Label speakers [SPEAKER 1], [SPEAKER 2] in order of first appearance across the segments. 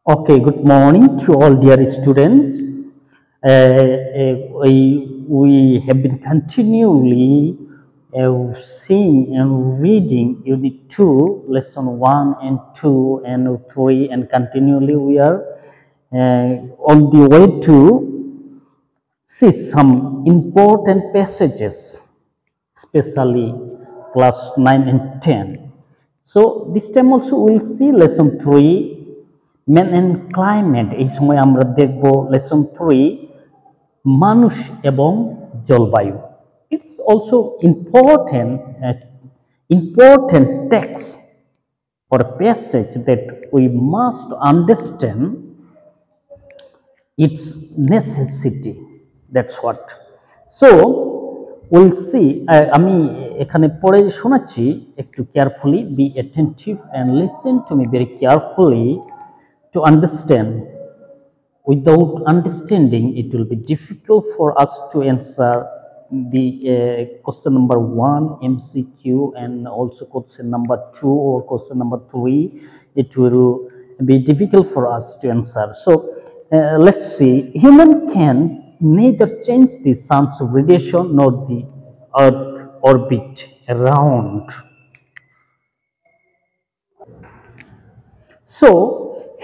[SPEAKER 1] Okay, good morning to all dear students. We have been continually seeing and reading Unit 2, Lesson 1 and 2 and 3, and continually we are on the way to see some important passages, especially class 9 and 10. So this time also we'll see Lesson 3, man and climate. এই সময় আমরা দেখব lesson 3 মানুষ এবং জলবায়ু। It's also important text or passage that we must understand its necessity. That's what. So we'll see. আমি এখানে পড়ে শোনাচ্ছি, একটু carefully be attentive and listen to me very carefully. To understand. Without understanding, it will be difficult for us to answer the question number 1 MCQ and also question number 2 or question number 3. It will be difficult for us to answer. So let's see. Human can neither change the sun's radiation nor the earth orbit around. So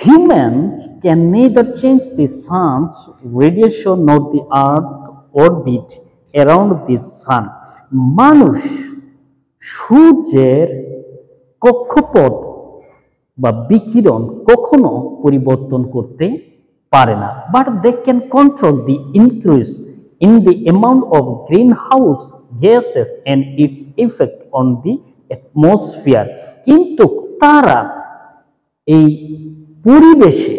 [SPEAKER 1] humans can neither change the sun's radiation nor the earth orbit around the sun. মানুষ সূর্যের কক্ষপথ বা বিকিরণ কখনো পরিবর্তন করতে পারে না, but they can control the increase in the amount of greenhouse gases and its effect on the atmosphere. কিন্তু তারা এই পরিবেশে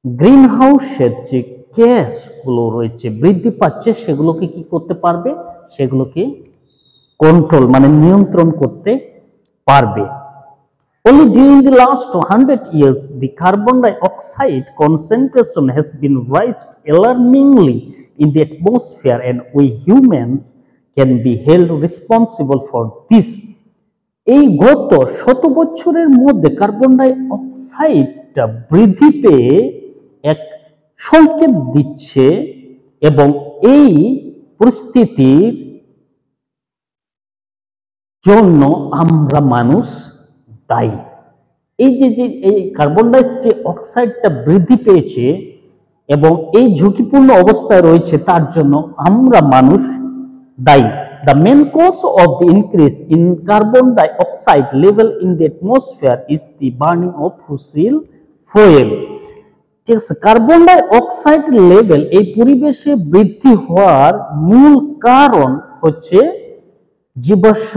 [SPEAKER 1] গ্রিন হাউসের যে গ্যাসগুলো রয়েছে বৃদ্ধি পাচ্ছে সেগুলোকে কি করতে পারবে, সেগুলোকে কন্ট্রোল মানে নিয়ন্ত্রণ করতে পারবে। Only during the last 100 years the carbon dioxide concentration has been raised alarmingly in the atmosphere and we humans can be held responsible for this. এই গত 100 বছরের মধ্যে কার্বন ডাই অক্সাইডটা বৃদ্ধি পেয়ে এক সংকেত দিচ্ছে এবং এই পরিস্থিতির জন্য আমরা মানুষ দায়ী। এই যে এই কার্বন ডাই যে অক্সাইডটা বৃদ্ধি পেয়েছে এবং এই ঝুঁকিপূর্ণ অবস্থায় রয়েছে তার জন্য আমরা মানুষ দায়ী। The main cause of the increase in carbon dioxide level in the atmosphere is the burning of fossil fuel. ঠিক আছে, কার্বন ডাই অক্সাইড লেভেল এই পরিবেশে বৃদ্ধি হওয়ার মূল কারণ হচ্ছে জীবাশ্ম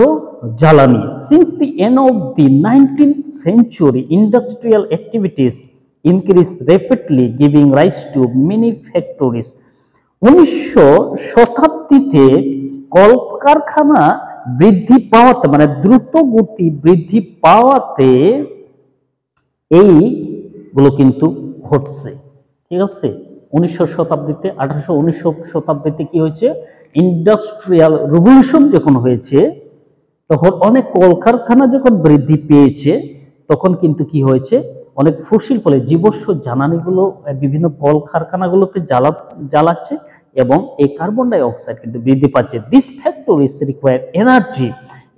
[SPEAKER 1] জ্বালানি। Since the end of the 19th century, industrial activities increased rapidly, giving rise to many factories. 1900 শতাব্দীতে কলকারখানা বৃদ্ধি পাওয়াতে মানে দ্রুত গতি বৃদ্ধি পাওয়াতে এইগুলো কিন্তু ঘটছে। ঠিক আছে, 1900 শতাব্দীতে 1819 শতাব্দীতে কি হয়েছে, ইন্ডাস্ট্রিয়াল রিভলিউশন যখন হয়েছে তখন অনেক কলকারখানা যখন বৃদ্ধি পেয়েছে তখন কিন্তু কি হয়েছে, অনেক ফসিল ফলে জীবাশ্ম জ্বালানিগুলো বিভিন্ন কলকারখানাগুলোতে জ্বালাচ্ছে এবং এই কার্বন ডাই অক্সাইড কিন্তু বৃদ্ধি পাচ্ছে। দিস ফ্যাক্টরিজ রিকোয়ার এনার্জি,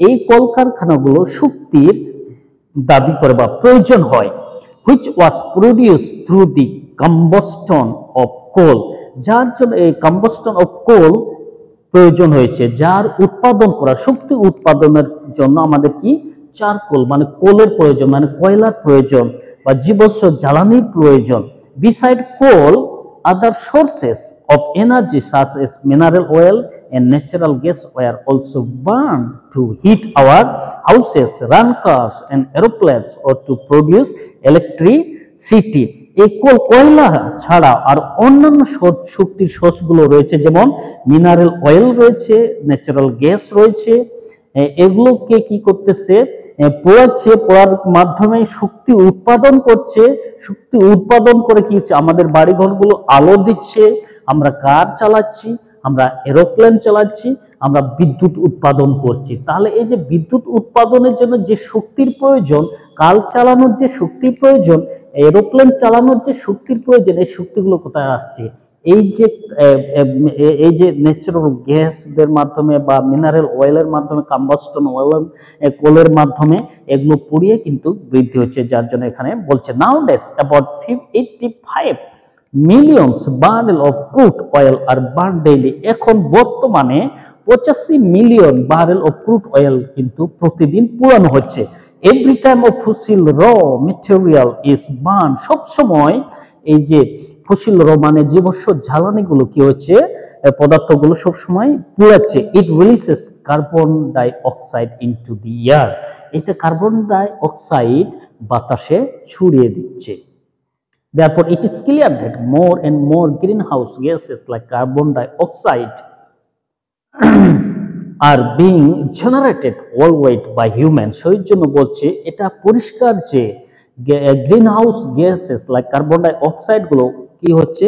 [SPEAKER 1] এই কলকারখানাগুলো শক্তির দাবি করে বা প্রয়োজন হয়, which was produce through the combustion of coal, যার জন্য এই কম্বাস্টন অফ কোল প্রয়োজন হয়েছে, যার উৎপাদন করা শক্তি উৎপাদনের জন্য আমাদের কি চারকোল মানে কোলের প্রয়োজন মানে কয়লার প্রয়োজন বা জীবাশ্ম জ্বালানির প্রয়োজন। Beside coal other sources of energy such as mineral oil and natural gas were also burned to heat our houses, run cars and aeroplanes or to produce electricity. এই কয়লা ছাড়া আর অন্যান্য শক্তির সোর্সগুলো রয়েছে, যেমন মিনারেল অয়েল রয়েছে, ন্যাচারাল গ্যাস রয়েছে, এগুলোকে কি করতেছে, পোড়াচ্ছে, পোড়ার মাধ্যমে শক্তি উৎপাদন করছে, শক্তি উৎপাদন করে কি হচ্ছে, আমাদের বাড়িঘরগুলো আলো দিচ্ছে, আমরা কার চালাচ্ছি, আমরা এরোপ্লেন চালাচ্ছি, আমরা বিদ্যুৎ উৎপাদন করছি। তাহলে এই যে বিদ্যুৎ উৎপাদনের জন্য যে শক্তির প্রয়োজন, কাল চালানোর যে শক্তির প্রয়োজন, এরোপ্লেন চালানোর যে শক্তির প্রয়োজন, এই শক্তিগুলো কোথায় আসছে? এই যে ন্যাচারাল গ্যাসদের মাধ্যমে বা মিনারেল অয়েলের মাধ্যমে, কাম্বাস্টন অয়েল, কোলের মাধ্যমে এগুলো পুড়িয়ে কিন্তু বৃদ্ধি হচ্ছে, যার জন্য এখানে বলছে nowadays about 85 millions barrel of crude oil are burn daily. এখন বর্তমানে 85 million barrel of crude oil কিন্তু প্রতিদিন পুরানো হচ্ছে। Every time of fossil raw material is burn, সবসময় এই যে ফসিল র মানে জীবাশ্ম জ্বালানিগুলো কি হচ্ছে, পদার্থগুলো সবসময় পুড়াচ্ছে। It releases carbon die oxide into the air, এটা কার্বন ডাই অক্সাইড বাতাসে ছড়িয়ে দিচ্ছে। Therefore, it is clear that more and more greenhouse gases like carbon dioxide are being generated worldwide by humans. সেই জন্য বলছে এটা পরিষ্কার যে greenhouse gases like carbon die অক্সাইড গুলো কি হচ্ছে,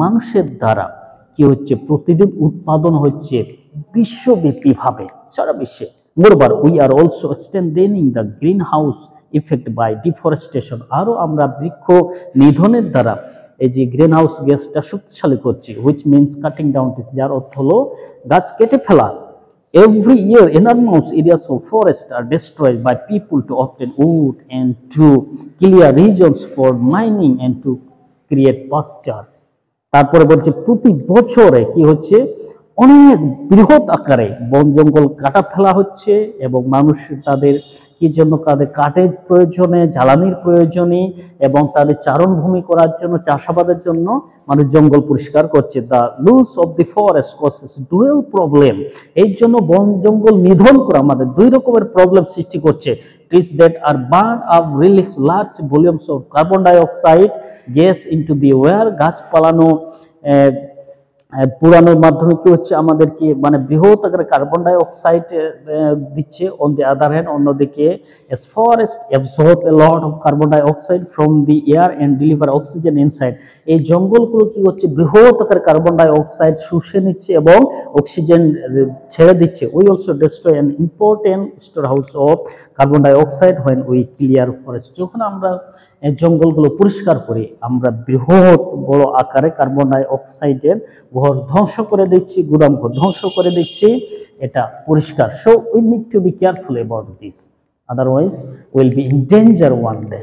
[SPEAKER 1] মানুষের দ্বারা কি হচ্ছে, প্রতিদিন উৎপাদন হচ্ছে বিশ্বব্যাপী ভাবে, সারা বিশ্বে। Moreover we are also strengthening the greenhouse effect by deforestation, আরো আমরা বৃক্ষ নিধনের দ্বারা এই যে গ্রিন হাউস গ্যাসটা শক্তিশালী করছি, which means cutting down trees, যার অর্থ হলো গাছ কেটে ফেলা। Every year, enormous areas of forest are destroyed by people to obtain wood and to clear regions for mining and to create pasture. তারপরে বলছে প্রতি বছরে কি হচ্ছে, অনেক বৃহৎ আকারে বন জঙ্গল কাটা ফেলা হচ্ছে এবং মানুষ তাদের কি জন্য, তাদের কাঠের প্রয়োজনে, জ্বালানির প্রয়োজনে এবং তাদের চারণভূমি করার জন্য, চাষাবাদের জন্য মানুষ জঙ্গল পরিষ্কার করছে। The loss of the forest causes dual problem, এই জন্য বন জঙ্গল নিধন করা আমাদের দুই রকমের প্রবলেম সৃষ্টি করছে। trees that are burned up release large volumes of carbon dioxide gas into the air, গাছ পালানো পুরানোর মাধ্যমে কি হচ্ছে, আমাদেরকে মানে বৃহৎ আকারে কার্বন ডাই অক্সাইড দিচ্ছে। অন দি আদার হ্যান্ড, অন্যদিকে as forest absorb a lot of carbon dioxide from the air and deliver oxygen inside, এই জঙ্গলগুলো কি হচ্ছে, বৃহৎ আকারে কার্বন ডাই অক্সাইড শুষে নিচ্ছে এবং অক্সিজেন ছেড়ে দিচ্ছে। we also destroy an important storehouse of carbon dioxide when we clear forest, যখন আমরা জঙ্গলগুলো পরিষ্কার করি, আমরা বৃহৎ বড় আকারে কার্বন ডাই অক্সাইডের ঘর ধ্বংস করে দিচ্ছি, গুদাম ঘর ধ্বংস করে দিচ্ছি, এটা পরিষ্কার। So we need to be careful about this, otherwise will be in danger one day.